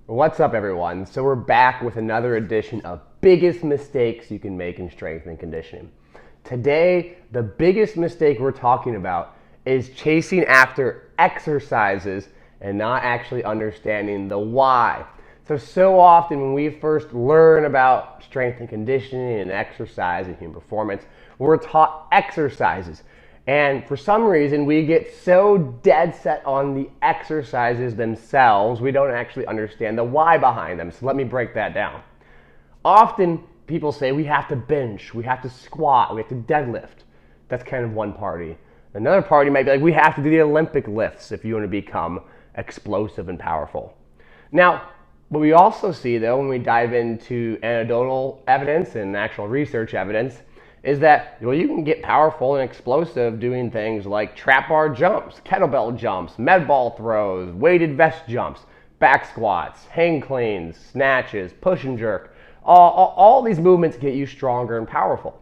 What's up, everyone? So we're back with another edition of biggest mistakes you can make in strength and conditioning. Today, the biggest mistake we're talking about is chasing after exercises and not actually understanding the why. So often when we first learn about strength and conditioning and exercise and human performance, we're taught exercises. And for some reason, we get so dead set on the exercises themselves, we don't actually understand the why behind them. So let me break that down. Often, people say we have to bench, we have to squat, we have to deadlift. That's kind of one party. Another party might be like, we have to do the Olympic lifts if you want to become explosive and powerful. Now, what we also see, though, when we dive into anecdotal evidence and actual research evidence, is that you can get powerful and explosive doing things like trap bar jumps, kettlebell jumps, med ball throws, weighted vest jumps, back squats, hang cleans, snatches, push and jerk. All these movements get you stronger and powerful.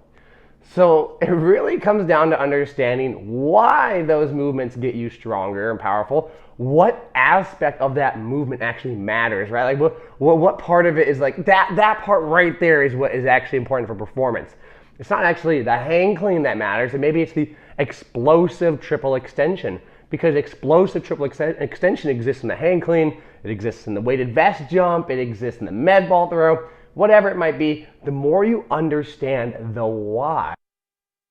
So it really comes down to understanding why those movements get you stronger and powerful. What aspect of that movement actually matters, right? Like what part of it is like that part right there is what is actually important for performance. It's not actually the hang clean that matters, and maybe it's the explosive triple extension, because explosive triple extension exists in the hang clean, it exists in the weighted vest jump, it exists in the med ball throw, whatever it might be. The more you understand the why,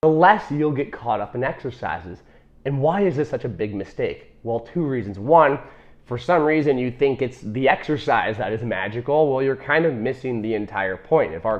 the less you'll get caught up in exercises. And why is this such a big mistake? Well, two reasons. One, for some reason you think it's the exercise that is magical. Well, you're kind of missing the entire point. If our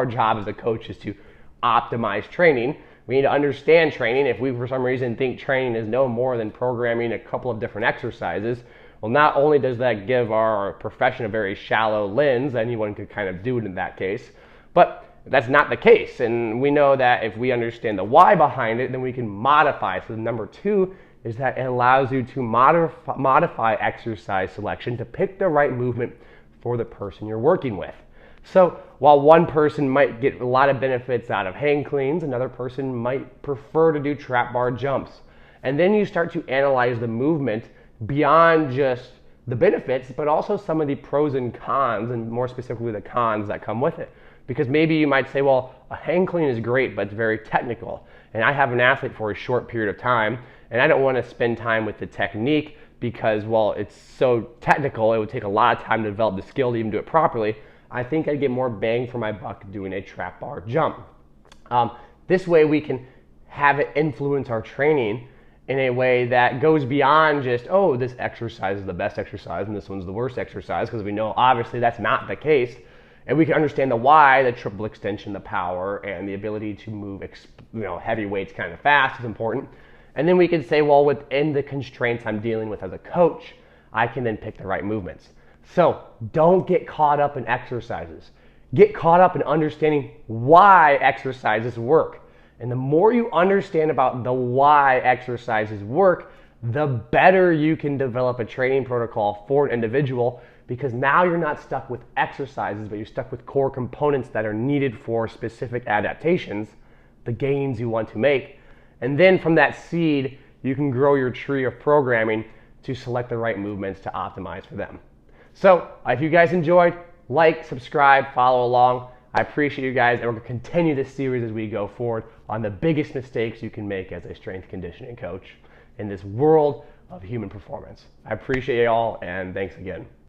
job as a coach is to optimize training, we need to understand training. If we for some reason think training is no more than programming a couple of different exercises, well, not only does that give our profession a very shallow lens, anyone could kind of do it in that case, but that's not the case. And we know that if we understand the why behind it, then we can modify. So number two is that it allows you to modify exercise selection to pick the right movement for the person you're working with. So while one person might get a lot of benefits out of hang cleans, another person might prefer to do trap bar jumps. And then you start to analyze the movement beyond just the benefits, but also some of the pros and cons, and more specifically the cons that come with it. Because maybe you might say, well, a hang clean is great, but it's very technical. And I have an athlete for a short period of time, and I don't want to spend time with the technique because, well, it's so technical, it would take a lot of time to develop the skill to even do it properly. I think I'd get more bang for my buck doing a trap bar jump. This way we can have it influence our training in a way that goes beyond just, oh, this exercise is the best exercise and this one's the worst exercise, because we know obviously that's not the case. And we can understand the why, the triple extension, the power, and the ability to move heavy weights kind of fast is important. And then we can say, well, within the constraints I'm dealing with as a coach, I can then pick the right movements. So don't get caught up in exercises. Get caught up in understanding why exercises work. And the more you understand about the why exercises work, the better you can develop a training protocol for an individual, because now you're not stuck with exercises, but you're stuck with core components that are needed for specific adaptations, the gains you want to make. And then from that seed, you can grow your tree of programming to select the right movements to optimize for them. So if you guys enjoyed, like, subscribe, follow along. I appreciate you guys, and we're going to continue this series as we go forward on the biggest mistakes you can make as a strength conditioning coach in this world of human performance. I appreciate you all, and thanks again.